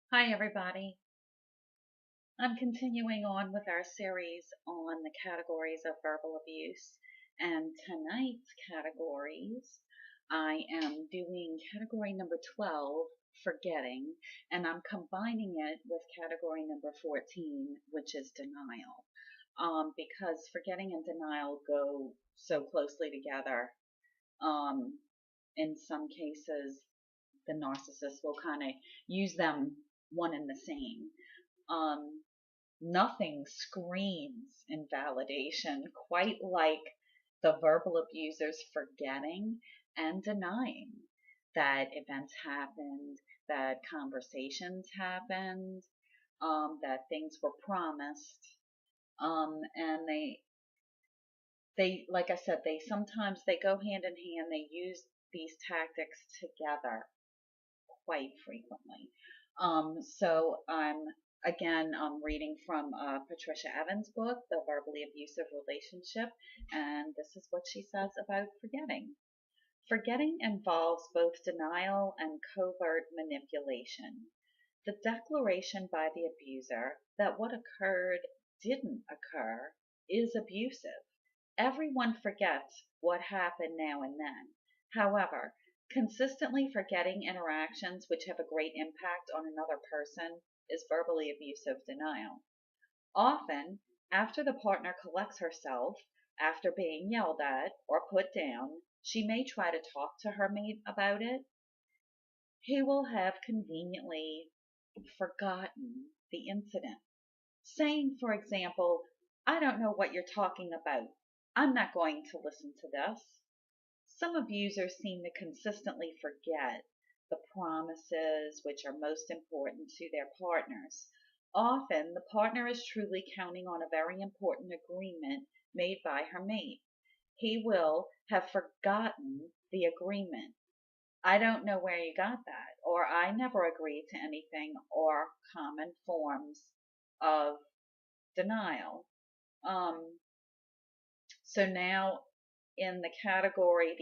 Hi, everybody. I'm continuing on with our series on the categories of verbal abuse. And tonight's categories, I am doing category number 12, forgetting, and I'm combining it with category number 14, which is denial. Because forgetting and denial go so closely together. Um, in some cases, the narcissist will kind of use them one and the same. Um, Nothing screams invalidation quite like the verbal abuser's forgetting and denying that events happened, that conversations happened, that things were promised, and like I said, they sometimes they go hand in hand. They use these tactics together quite frequently. So I'm reading from Patricia Evans' book, The Verbally Abusive Relationship, and this is what she says about forgetting. Forgetting involves both denial and covert manipulation. The declaration by the abuser that what occurred didn't occur is abusive. Everyone forgets what happened now and then. However, consistently forgetting interactions which have a great impact on another person is verbally abusive denial. Often, after the partner collects herself, after being yelled at or put down, she may try to talk to her mate about it. He will have conveniently forgotten the incident, saying, for example, I don't know what you're talking about. I'm not going to listen to this. Some abusers seem to consistently forget the promises which are most important to their partners. Often, the partner is truly counting on a very important agreement made by her mate. He will have forgotten the agreement. I don't know where you got that, or I never agreed to anything, or common forms of denial. Um, so now in the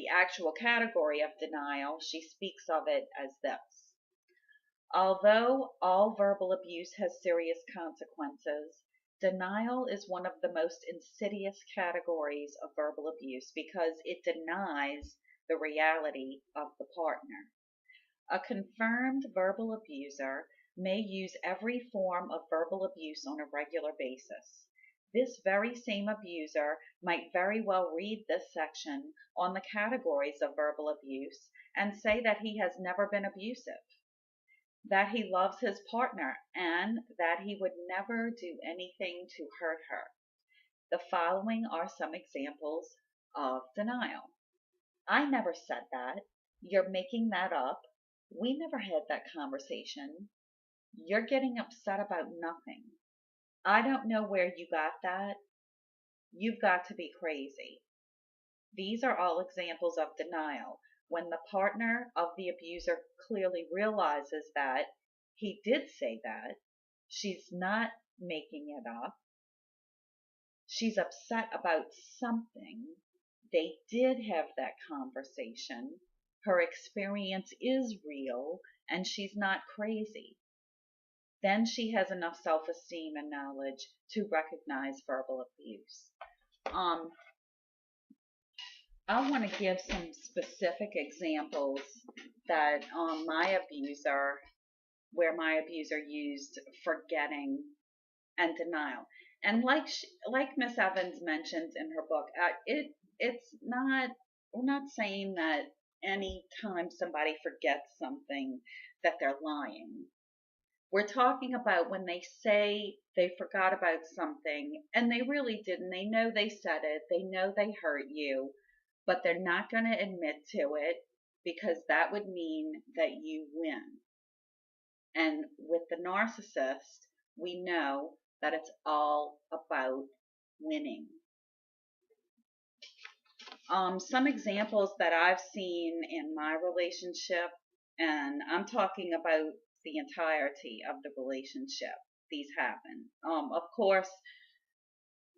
actual category of denial, she speaks of it as this. Although all verbal abuse has serious consequences, denial is one of the most insidious categories of verbal abuse because it denies the reality of the partner. A confirmed verbal abuser may use every form of verbal abuse on a regular basis. This very same abuser might very well read this section on the categories of verbal abuse and say that he has never been abusive, that he loves his partner, and that he would never do anything to hurt her. The following are some examples of denial. I never said that. You're making that up. We never had that conversation. You're getting upset about nothing. I don't know where you got that. You've got to be crazy. These are all examples of denial when the partner of the abuser clearly realizes that he did say that. She's not making it up. She's upset about something. They did have that conversation. Her experience is real and she's not crazy. Then she has enough self esteem and knowledge to recognize verbal abuse. Um, I want to give some specific examples that where my abuser used forgetting and denial. And like Miss Evans mentions in her book, it's not we're not saying that any time somebody forgets something that they're lying. We're talking about when they say they forgot about something and they really didn't. They know they said it. They know they hurt you, but they're not going to admit to it because that would mean that you win. And with the narcissist, we know that it's all about winning. Some examples that I've seen in my relationship, and I'm talking about the entirety of the relationship, these happen. Of course,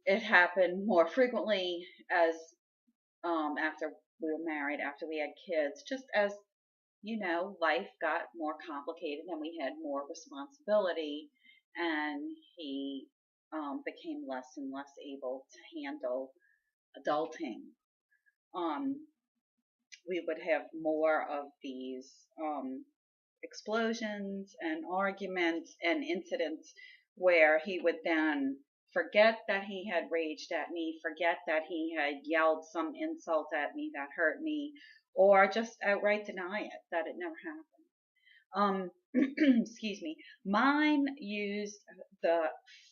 it happened more frequently as after we were married, after we had kids, just as life got more complicated and we had more responsibility, and he became less and less able to handle adulting. Um, we would have more of these explosions and arguments and incidents where he would then forget that he had raged at me, forget that he had yelled some insult at me that hurt me, or just outright deny it, that it never happened. Excuse me. Mine used the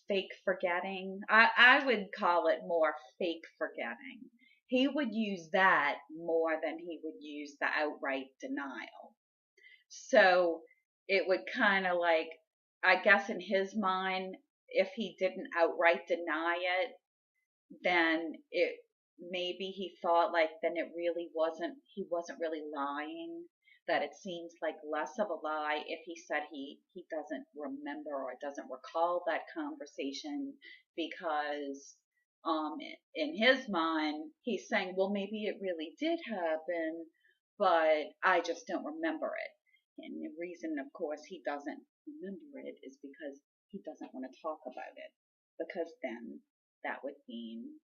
fake forgetting. I would call it more fake forgetting. He would use that more than he would use the outright denial. So it would kind of like, I guess in his mind, if he didn't outright deny it, then it maybe he thought like then it really wasn't, he wasn't really lying, that it seems like less of a lie if he said he doesn't remember or doesn't recall that conversation, because in his mind he's saying, well, maybe it really did happen, but I just don't remember it. And the reason, of course, he doesn't remember it is because he doesn't want to talk about it, because then that would mean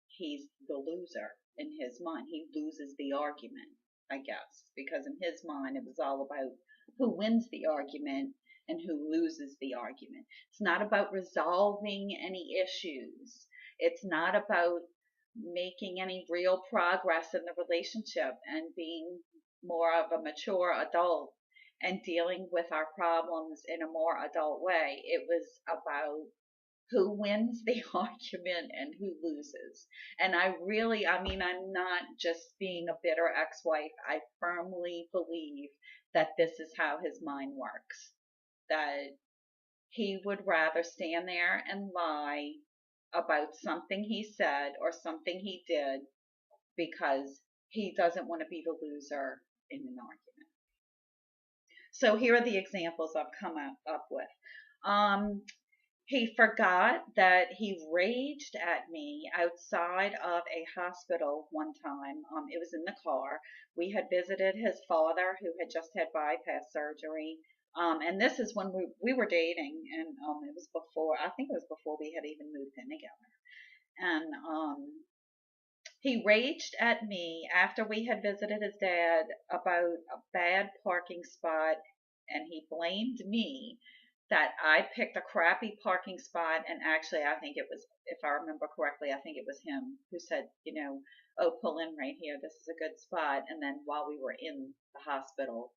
he's the loser in his mind. He loses the argument, I guess, because in his mind it was all about who wins the argument and who loses the argument. It's not about resolving any issues. It's not about making any real progress in the relationship and being more of a mature adult and dealing with our problems in a more adult way. It was about who wins the argument and who loses. And I'm not just being a bitter ex-wife. I firmly believe that this is how his mind works. That he would rather stand there and lie about something he said or something he did because he doesn't want to be the loser in an argument. So here are the examples I've come up with. He forgot that he raged at me outside of a hospital one time. It was in the car. We had visited his father, who had just had bypass surgery. And this is when we were dating, and it was before, I think it was before we had even moved in together. And he raged at me after we had visited his dad about a bad parking spot, and he blamed me that I picked a crappy parking spot. And actually, I think it was, if I remember correctly, I think it was him who said, oh, pull in right here. This is a good spot. And then while we were in the hospital,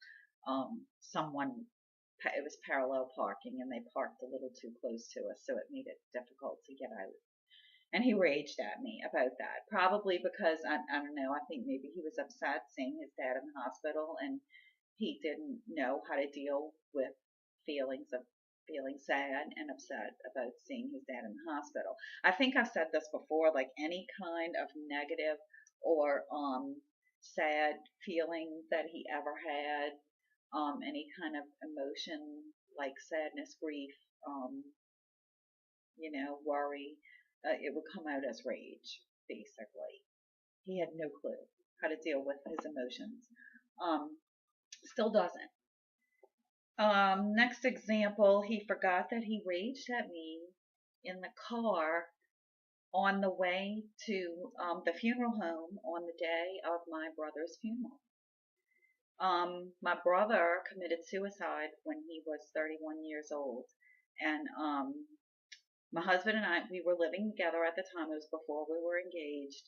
it was parallel parking, and they parked a little too close to us, so it made it difficult to get out. And he raged at me about that, probably because, I don't know, I think maybe he was upset seeing his dad in the hospital, and he didn't know how to deal with feelings of feeling sad and upset about seeing his dad in the hospital. I think I've said this before, like any kind of negative or sad feeling that he ever had, any kind of emotion like sadness, grief, worry, it would come out as rage, basically. He had no clue how to deal with his emotions. Still doesn't. Next example, he forgot that he raged at me in the car on the way to the funeral home on the day of my brother's funeral. My brother committed suicide when he was 31 years old, and my husband and I, we were living together at the time. It was before we were engaged,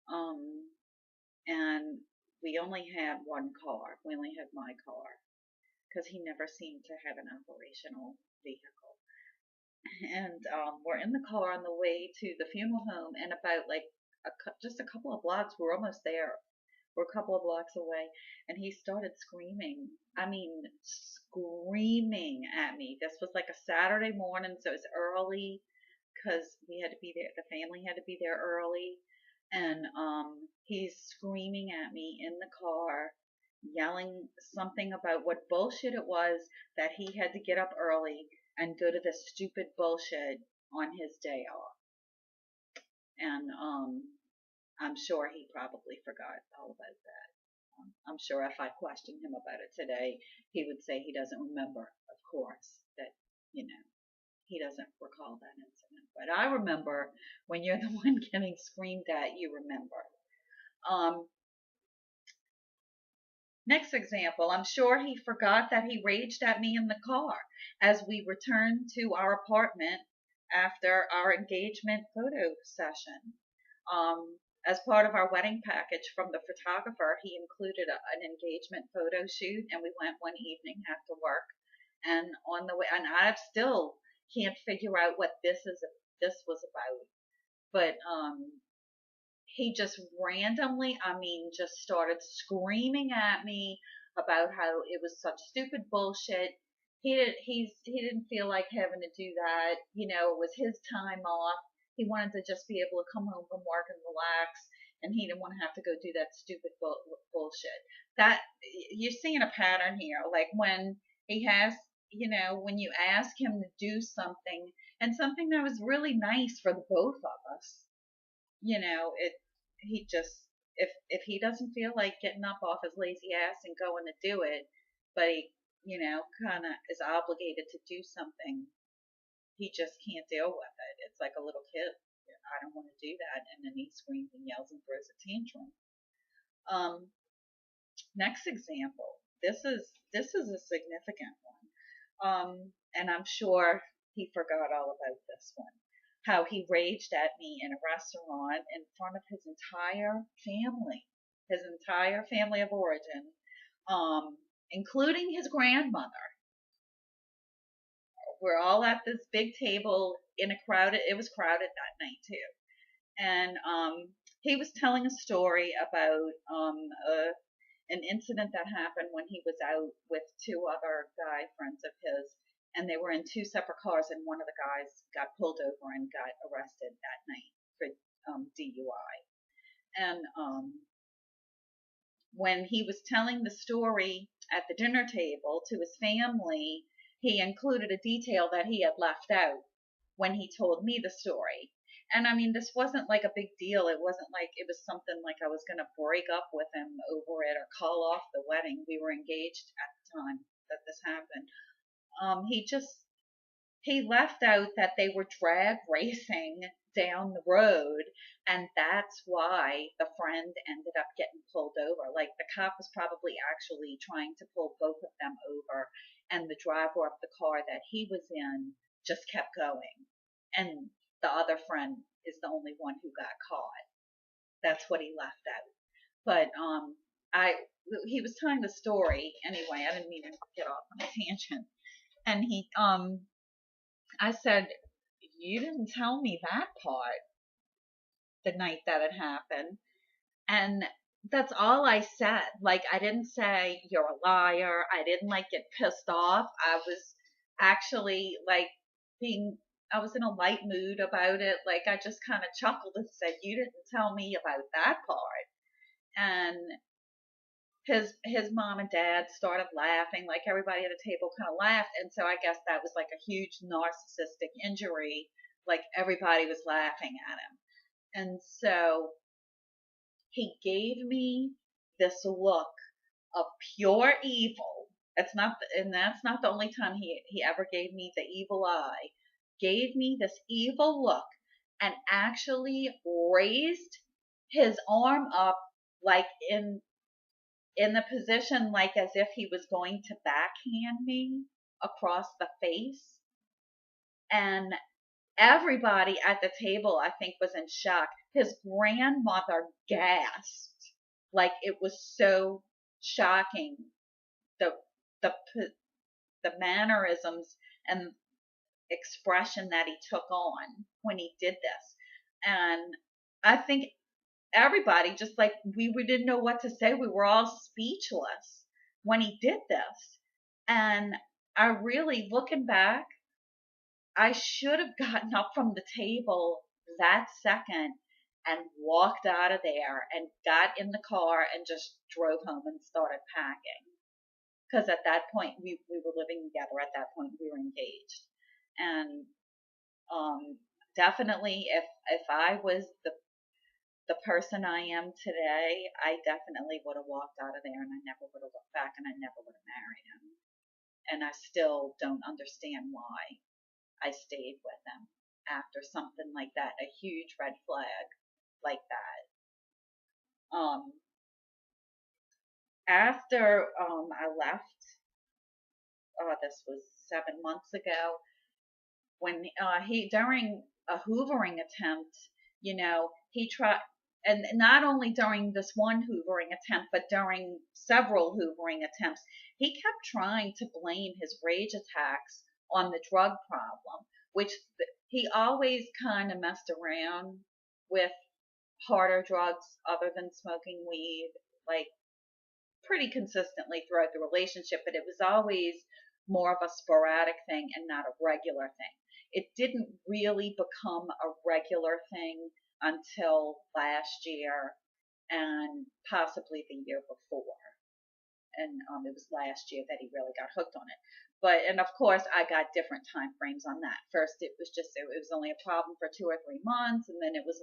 and we only had one car. We only had my car, because he never seemed to have an operational vehicle. And we're in the car on the way to the funeral home, and about like just a couple of blocks, we're almost there. We're a couple of blocks away, and he started screaming. I mean, screaming at me. This was like a Saturday morning, so it's early because we had to be there. The family had to be there early, and he's screaming at me in the car, yelling something about what bullshit it was that he had to get up early and go to this stupid bullshit on his day off. And I'm sure he probably forgot all about that. I'm sure if I questioned him about it today, he would say he doesn't remember, of course, that, you know, he doesn't recall that incident. But I remember when you're the one getting screamed at, you remember. Um, Next example, I'm sure he forgot that he raged at me in the car as we returned to our apartment after our engagement photo session. As part of our wedding package from the photographer, he included an engagement photo shoot, and we went one evening after work. And on the way, and I still can't figure out what this was about. But he just randomly, I mean, just started screaming at me about how it was such stupid bullshit. He didn't feel like having to do that. You know, it was his time off. He wanted to just be able to come home from work and relax, and he didn't want to have to go do that stupid bullshit. That you're seeing a pattern here. Like when he has, you know, when you ask him to do something and something that was really nice for the both of us, you know, it he just if he doesn't feel like getting up off his lazy ass and going to do it, but he, you know, kind of is obligated to do something, he just can't deal with it. It's like a little kid. I don't want to do that, and then he screams and yells and throws a tantrum. Um, Next example. This is a significant one. And I'm sure he forgot all about this one. How he raged at me in a restaurant in front of his entire family of origin, including his grandmother. We're all at this big table in a crowded. It was crowded that night too, and he was telling a story about an incident that happened when he was out with two other guy friends of his, and they were in two separate cars, and one of the guys got pulled over and got arrested that night for DUI. And when he was telling the story at the dinner table to his family, he included a detail that he had left out when he told me the story. And I mean, this wasn't like a big deal. It wasn't like it was something like I was going to break up with him over it or call off the wedding. We were engaged at the time that this happened. He just he left out that they were drag racing down the road, and that's why the friend ended up getting pulled over. Like the cop was probably actually trying to pull both of them over, and the driver of the car that he was in just kept going, and the other friend is the only one who got caught. That's what he left out. But I he was telling the story anyway. I didn't mean to get off on a tangent, and I said, you didn't tell me that part the night that it happened. And that's all I said. Like, I didn't say you're a liar. I didn't like get pissed off. I was actually like being, I was in a light mood about it. Like, I just kind of chuckled and said, you didn't tell me about that part. And his mom and dad started laughing, like everybody at the table kind of laughed, and so I guess that was like a huge narcissistic injury, like everybody was laughing at him. And so he gave me this look of pure evil. That's not the only time he ever gave me the evil eye. Gave me this evil look and actually raised his arm up like in the position like as if he was going to backhand me across the face. And everybody at the table, I think, was in shock. His grandmother gasped. Like it was so shocking. The, the, the mannerisms and expression that he took on when he did this. And I think everybody just like we didn't know what to say. We were all speechless when he did this. And I really, looking back, I should have gotten up from the table that second and walked out of there and got in the car and just drove home and started packing. Because at that point, we were living together. At that point, we were engaged. And definitely, if I was the person I am today, I definitely would have walked out of there and I never would have looked back and I never would have married him. And I still don't understand why I stayed with him after something like that, a huge red flag like that. After I left, this was 7 months ago, when he during a hoovering attempt, he tried, and not only during this one hoovering attempt, but during several hoovering attempts, he kept trying to blame his rage attacks on the drug problem, which he always kind of messed around with harder drugs other than smoking weed, like pretty consistently throughout the relationship, but it was always more of a sporadic thing and not a regular thing. It didn't really become a regular thing until last year and possibly the year before. And it was last year that he really got hooked on it. And of course, I got different time frames on that. First, it was only a problem for 2 or 3 months, and then it was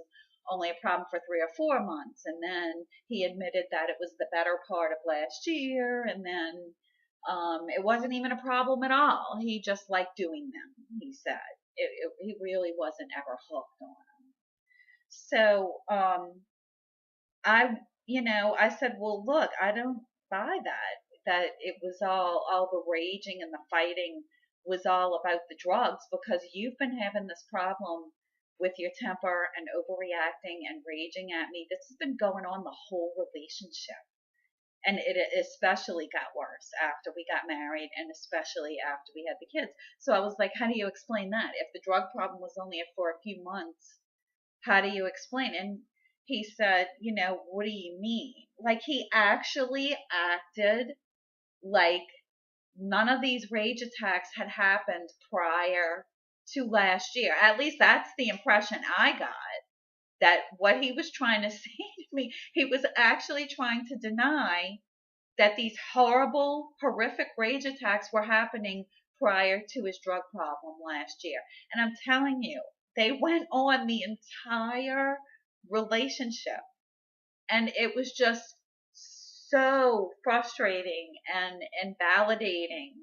only a problem for 3 or 4 months, and then he admitted that it was the better part of last year, and then it wasn't even a problem at all. He just liked doing them. He said he really wasn't ever hooked on them. So I said, well, look, I don't buy that it was all the raging and the fighting was all about the drugs, because you've been having this problem with your temper and overreacting and raging at me. This has been going on the whole relationship. And it especially got worse after we got married and especially after we had the kids. So I was like, how do you explain that? If the drug problem was only for a few months, how do you explain? And he said, what do you mean? Like, he actually acted like none of these rage attacks had happened prior to last year. At least that's the impression I got. That what he was trying to say to me, he was actually trying to deny that these horrible, horrific rage attacks were happening prior to his drug problem last year. And I'm telling you, they went on the entire relationship. And it was just so frustrating and invalidating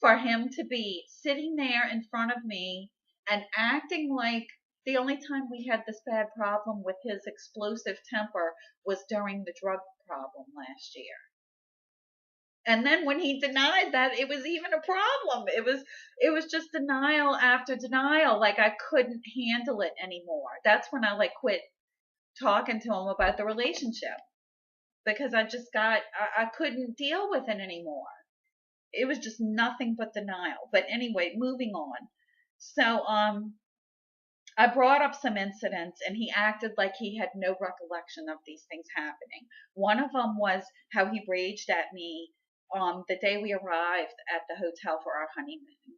for him to be sitting there in front of me and acting like the only time we had this bad problem with his explosive temper was during the drug problem last year. And then when he denied that it was even a problem, it was just denial after denial. Like, I couldn't handle it anymore. That's when I quit talking to him about the relationship, because I couldn't deal with it anymore. It was just nothing but denial. But anyway, moving on. So I brought up some incidents, and he acted like he had no recollection of these things happening. One of them was how he raged at me the day we arrived at the hotel for our honeymoon.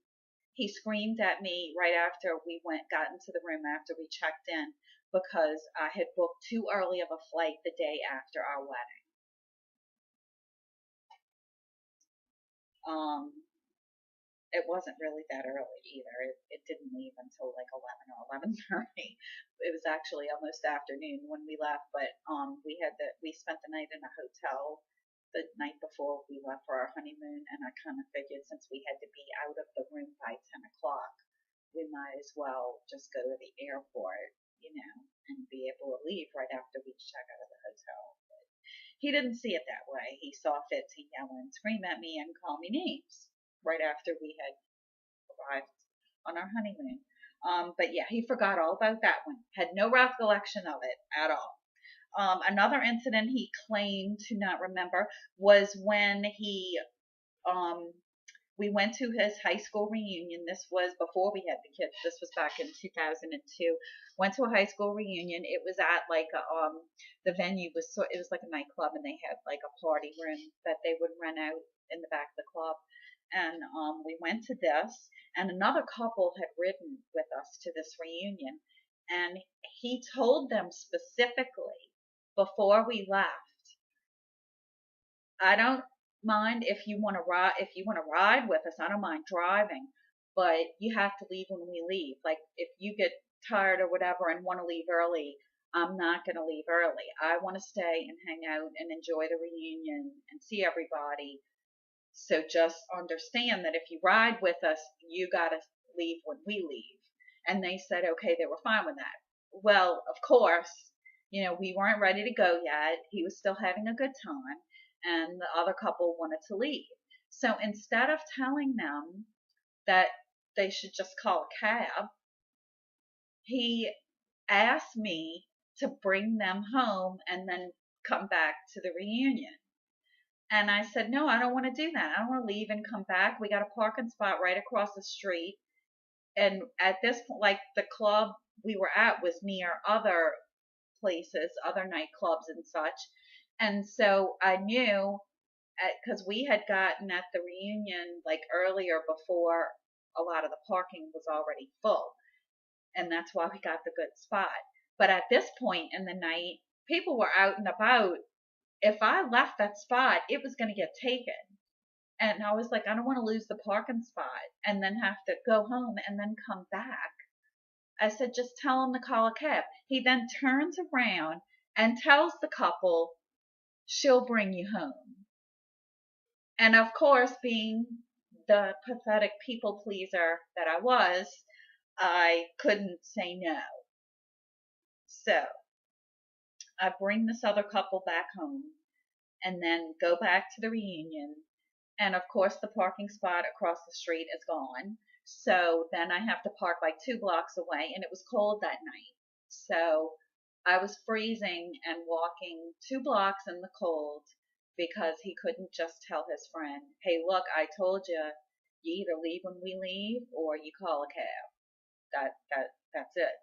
He screamed at me right after we got into the room after we checked in, because I had booked too early of a flight the day after our wedding. It wasn't really that early either. It didn't leave until 11 or 11:30. It was actually almost afternoon when we left, but we spent the night in a hotel the night before we left for our honeymoon, and I kind of figured since we had to be out of the room by 10 o'clock, we might as well just go to the airport, and be able to leave right after we check out of the hotel. But he didn't see it that way. He saw fit to yell and scream at me and call me names right after we had arrived on our honeymoon. But yeah, he forgot all about that one. Had no recollection of it at all. Another incident he claimed to not remember was when we went to his high school reunion. This was before we had the kids. This was back in 2002. Went to a high school reunion. It was at the venue it was like a nightclub, and they had a party room that they would rent out in the back of the club. And we went to this, and another couple had ridden with us to this reunion, and he told them specifically before we left, I don't mind if you want to ride with us. I don't mind driving, but you have to leave when we leave. Like, if you get tired or whatever and want to leave early, I'm not going to leave early. I want to stay and hang out and enjoy the reunion and see everybody. So just understand that if you ride with us, you got to leave when we leave. And they said, okay, they were fine with that. Well, of course, we weren't ready to go yet. He was still having a good time, and the other couple wanted to leave. So instead of telling them that they should just call a cab, he asked me to bring them home and then come back to the reunion. And I said, no, I don't want to do that. I don't want to leave and come back. We got a parking spot right across the street. And at this point, like, the club we were at was near other places, other nightclubs and such. And so I knew, because we had gotten at the reunion like earlier before a lot of the parking was already full. And that's why we got the good spot. But at this point in the night, people were out and about. If I left that spot, it was going to get taken. And I was like, I don't want to lose the parking spot and then have to go home and then come back. I said, just tell him to call a cab. He then turns around and tells the couple, she'll bring you home. And of course, being the pathetic people pleaser that I was, I couldn't say no. So I bring this other couple back home and then go back to the reunion. And of course, the parking spot across the street is gone. So then I have to park like 2 blocks away, and it was cold that night. So I was freezing and walking 2 blocks in the cold because he couldn't just tell his friend, hey, look, I told you, you either leave when we leave or you call a cab. That's it.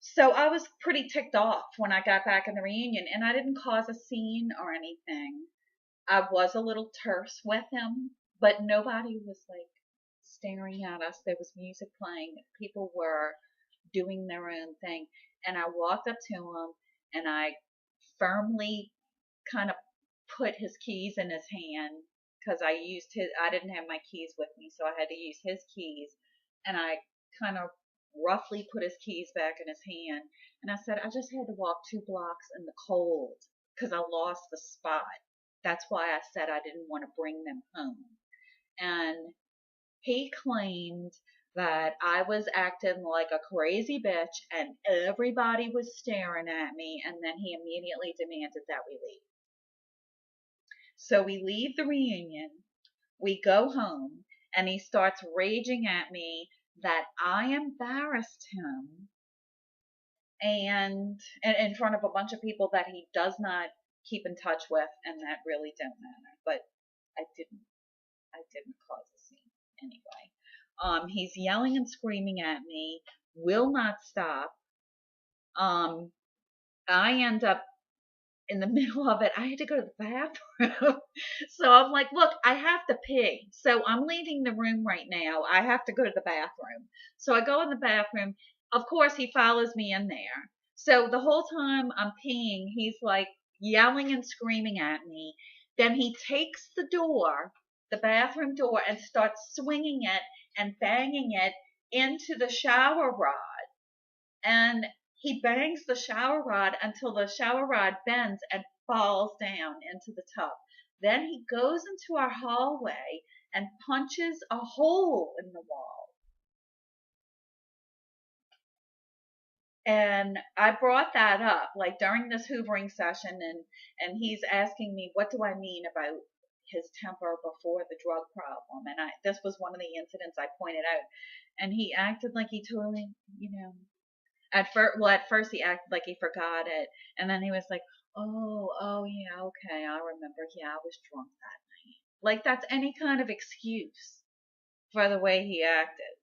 So I was pretty ticked off when I got back in the reunion, and I didn't cause a scene or anything. I was a little terse with him, but nobody was like staring at us. There was music playing. People were doing their own thing. And I walked up to him and I firmly kind of put his keys in his hand because I didn't have my keys with me, so I had to use his keys. And I kind of roughly put his keys back in his hand. And I said, I just had to walk 2 blocks in the cold because I lost the spot. That's why I said I didn't want to bring them home. And he claimed that I was acting like a crazy bitch and everybody was staring at me, and then he immediately demanded that we leave. So we leave the reunion, we go home, and he starts raging at me that I embarrassed him and in front of a bunch of people that he does not keep in touch with and that really don't matter. But I didn't cause a scene anyway. He's yelling and screaming at me, will not stop. I end up in the middle of it. I had to go to the bathroom. So I'm like, look, I have to pee. So I'm leaving the room right now. I have to go to the bathroom. So I go in the bathroom. Of course, he follows me in there. So the whole time I'm peeing, he's like yelling and screaming at me. Then he takes the door, the bathroom door, and starts swinging it and banging it into the shower rod. And he bangs the shower rod until the shower rod bends and falls down into the tub. Then he goes into our hallway and punches a hole in the wall. And I brought that up like during this hoovering session, and he's asking me, what do I mean about his temper before the drug problem? And this was one of the incidents I pointed out. And he acted like he totally, at first he acted like he forgot it, and then he was like, oh yeah, okay, I remember. Yeah, I was drunk that night. Like that's any kind of excuse for the way he acted.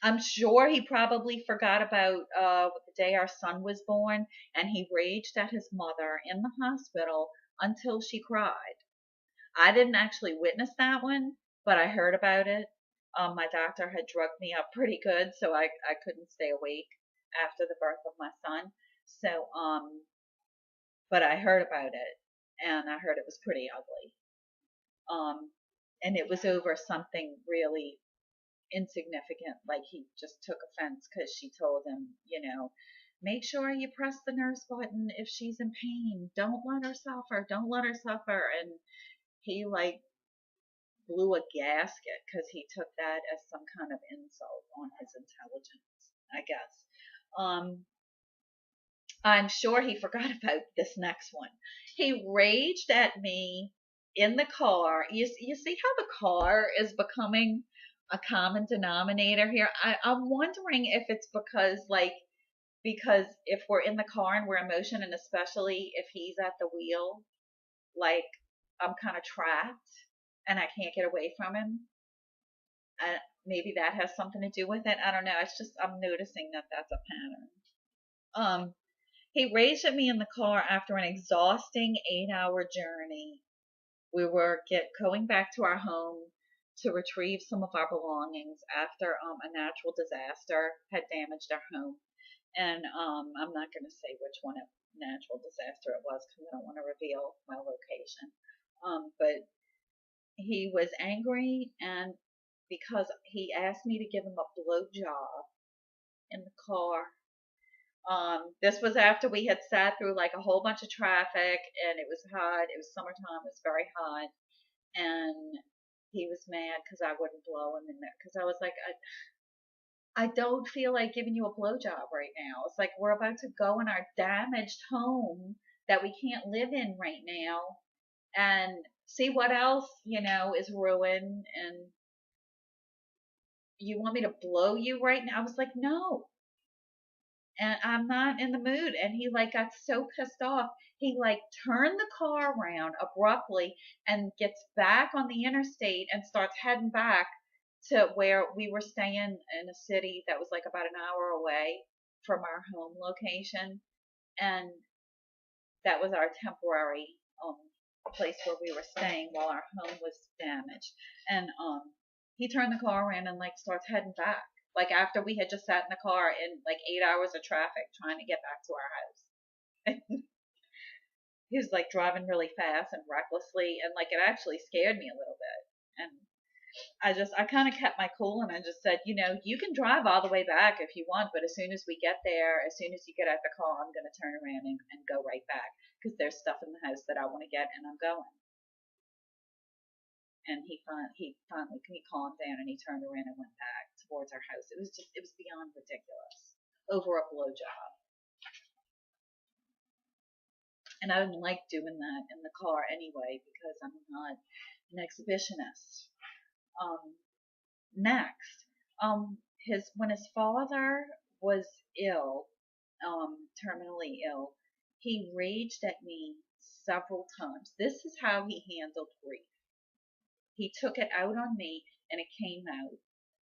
I'm sure he probably forgot about the day our son was born, and he raged at his mother in the hospital until she cried. I didn't actually witness that one, but I heard about it. My doctor had drugged me up pretty good, so I couldn't stay awake after the birth of my son. So, but I heard about it, and I heard it was pretty ugly. And it was over something really insignificant. Like he just took offense because she told him, make sure you press the nurse button if she's in pain. Don't let her suffer. Don't let her suffer. And he like blew a gasket because he took that as some kind of insult on his intelligence, I guess. I'm sure he forgot about this next one. He raged at me in the car. You see how the car is becoming a common denominator here? I'm wondering if it's because if we're in the car and we're in motion, and especially if he's at the wheel, like I'm kind of trapped and I can't get away from him. Maybe that has something to do with it. I don't know. It's just I'm noticing that that's a pattern. He raged at me in the car after an exhausting 8-hour journey. We were going back to our home to retrieve some of our belongings after a natural disaster had damaged our home. And I'm not going to say which one of natural disaster it was because I don't want to reveal my location. But he was angry, and because he asked me to give him a blowjob in the car. This was after we had sat through like a whole bunch of traffic, and it was hot. It was summertime. It was very hot, and he was mad because I wouldn't blow him in there. Because I was like, I don't feel like giving you a blowjob right now. It's like we're about to go in our damaged home that we can't live in right now, and see what else is ruined, and you want me to blow you right now? I was like, no. And I'm not in the mood. And he like got so pissed off. He like turned the car around abruptly and gets back on the interstate and starts heading back to where we were staying in a city that was like about an hour away from our home location. And that was our temporary place where we were staying while our home was damaged. And he turned the car around and like starts heading back. Like after we had just sat in the car in like 8 hours of traffic trying to get back to our house. He was like driving really fast and recklessly, and like it actually scared me a little bit. And I kind of kept my cool, and I just said, you can drive all the way back if you want, but as soon as we get there, as soon as you get out the car, I'm going to turn around and go right back because there's stuff in the house that I want to get, and I'm going. And he finally calmed down, and he turned around and went back towards our house. It was beyond ridiculous over a blowjob. And I didn't like doing that in the car anyway because I'm not an exhibitionist. Next, when his father was ill, terminally ill, he raged at me several times. This is how he handled grief. He took it out on me, and it came out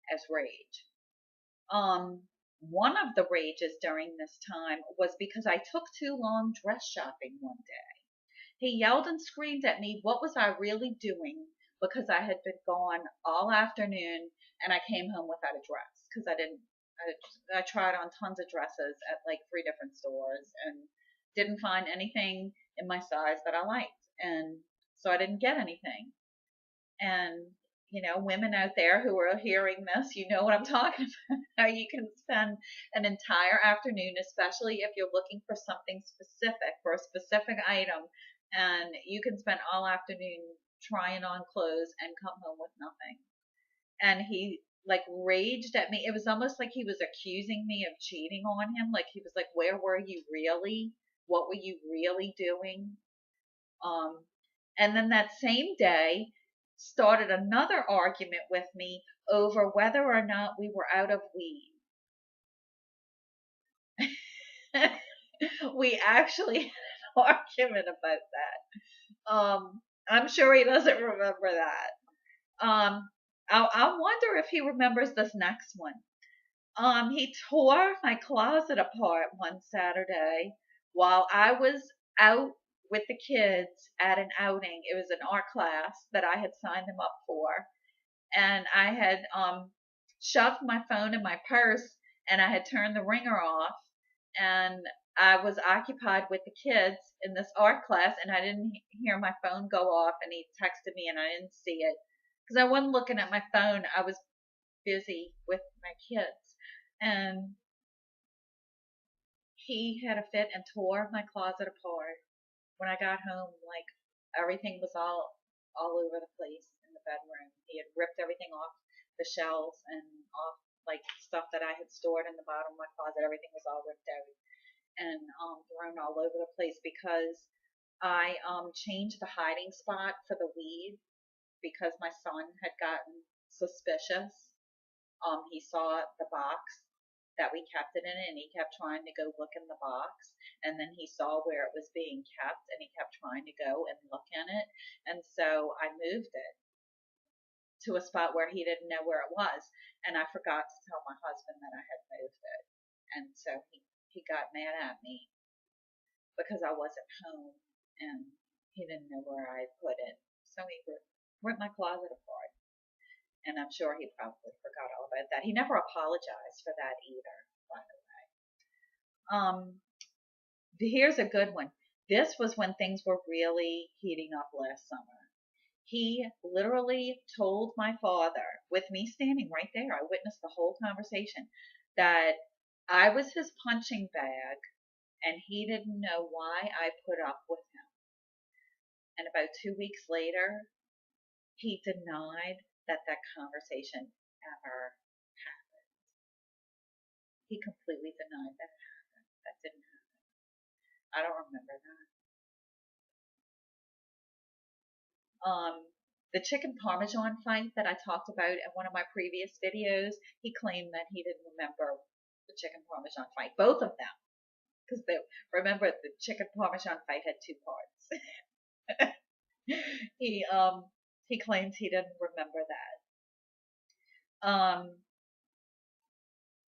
as rage. One of the rages during this time was because I took too long dress shopping one day. He yelled and screamed at me, what was I really doing? Because I had been gone all afternoon, and I came home without a dress because I tried on tons of dresses at like 3 different stores and didn't find anything in my size that I liked. And so I didn't get anything. And, women out there who are hearing this, you know what I'm talking about. How you can spend an entire afternoon, especially if you're looking for something specific, for a specific item, and you can spend all afternoon trying on clothes and come home with nothing. And he like raged at me. It was almost like he was accusing me of cheating on him. Like he was like, where were you really? What were you really doing? And then that same day, started another argument with me over whether or not we were out of weed. We actually had an argument about that. I'm sure he doesn't remember that. I wonder if he remembers this next one. He tore my closet apart one Saturday while I was out with the kids at an outing. It was an art class that I had signed them up for, and I had shoved my phone in my purse, and I had turned the ringer off, and I was occupied with the kids in this art class, and I didn't hear my phone go off, and he texted me, and I didn't see it because I wasn't looking at my phone. I was busy with my kids. And he had a fit and tore my closet apart. When I got home, like everything was all over the place in the bedroom. He had ripped everything off the shelves and off like stuff that I had stored in the bottom of my closet. Everything was all ripped out and thrown all over the place because I changed the hiding spot for the weed because my son had gotten suspicious. He saw the box that we kept it in, and he kept trying to go look in the box. And then he saw where it was being kept, and he kept trying to go and look in it. And so I moved it to a spot where he didn't know where it was. And I forgot to tell my husband that I had moved it. And so he got mad at me because I wasn't home and he didn't know where I put it. So he ripped my closet apart. And I'm sure he probably forgot all about that. He never apologized for that either, by the way. Here's a good one. This was when things were really heating up last summer. He literally told my father, with me standing right there, I witnessed the whole conversation, that I was his punching bag and he didn't know why I put up with him. And about 2 weeks later, he denied that conversation ever happened. He completely denied that it happened. That didn't happen. I don't remember that. The chicken parmesan fight that I talked about in one of my previous videos, he claimed that he didn't remember the chicken parmesan fight, both of them, because remember the chicken parmesan fight had 2 parts. He claims he didn't remember that.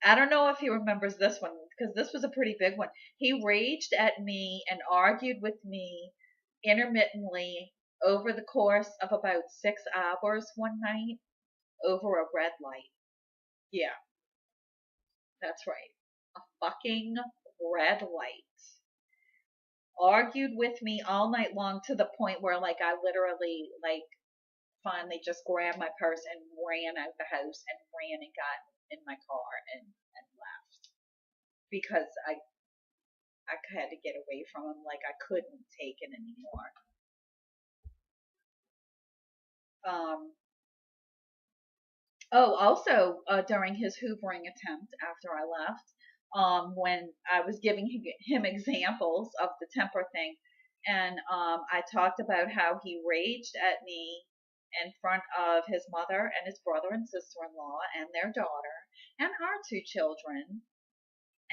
I don't know if he remembers this one because this was a pretty big one. He raged at me and argued with me intermittently over the course of about 6 hours one night over a red light. Yeah, that's right. A fucking red light. Argued with me all night long to the point where like I literally like finally just grabbed my purse and ran out the house and ran and got in my car and left because I had to get away from him. Like I couldn't take it anymore. Also during his hoovering attempt after I left, when I was giving him examples of the temper thing, and I talked about how he raged at me in front of his mother and his brother and sister-in-law and their daughter and our 2 children.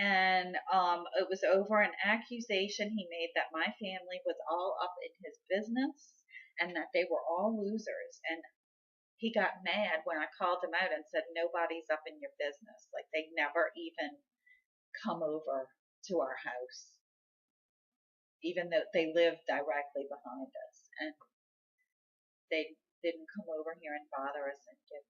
And it was over an accusation he made that my family was all up in his business and that they were all losers. And he got mad when I called him out and said, nobody's up in your business. Like they never even come over to our house, even though they lived directly behind us. And they didn't come over here and bother us and get,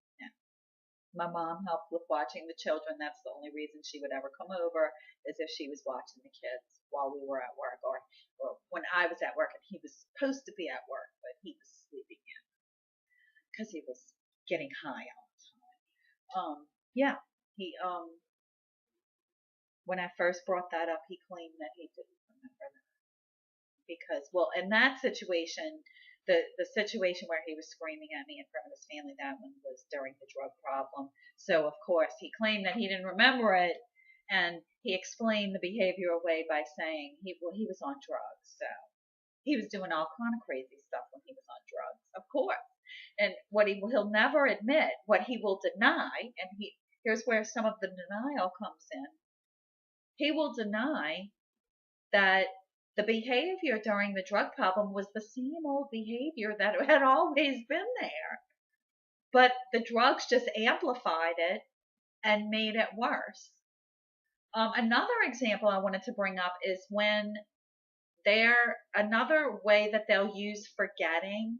my mom helped with watching the children. That's the only reason she would ever come over is if she was watching the kids while we were at work or when I was at work and he was supposed to be at work, but he was sleeping in because he was getting high all the time. Yeah, he, when I first brought that up, he claimed that he didn't remember that because, well, in that situation, the situation where he was screaming at me in front of his family, that one was during the drug problem. So, of course, he claimed that he didn't remember it, and he explained the behavior away by saying he was on drugs. So he was doing all kind of crazy stuff when he was on drugs, of course. And what he'll never admit, what he will deny, and here's where some of the denial comes in. He will deny that the behavior during the drug problem was the same old behavior that had always been there. But the drugs just amplified it and made it worse. Another example I wanted to bring up is when another way that they'll use forgetting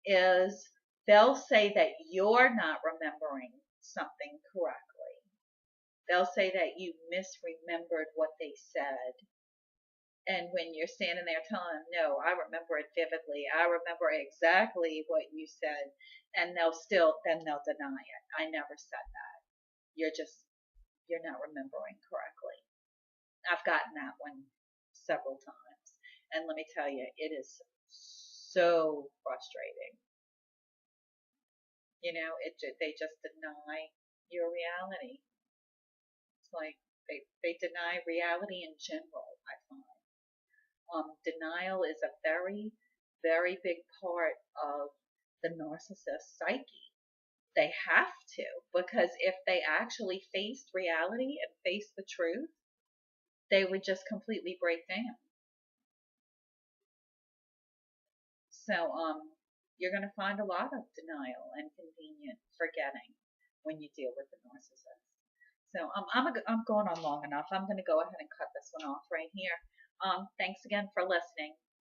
is they'll say that you're not remembering something correctly. They'll say that you misremembered what they said. And when you're standing there telling them, no, I remember it vividly. I remember exactly what you said. And then they'll deny it. I never said that. You're just, you're not remembering correctly. I've gotten that one several times. And let me tell you, it is so frustrating. They just deny your reality. It's like they deny reality in general, I find. Denial is a very, very big part of the narcissist psyche. They have to, because if they actually faced reality and faced the truth, they would just completely break down. So, you're going to find a lot of denial and convenient forgetting when you deal with the narcissist. So, I'm going on long enough. I'm going to go ahead and cut this one off right here. Thanks again for listening.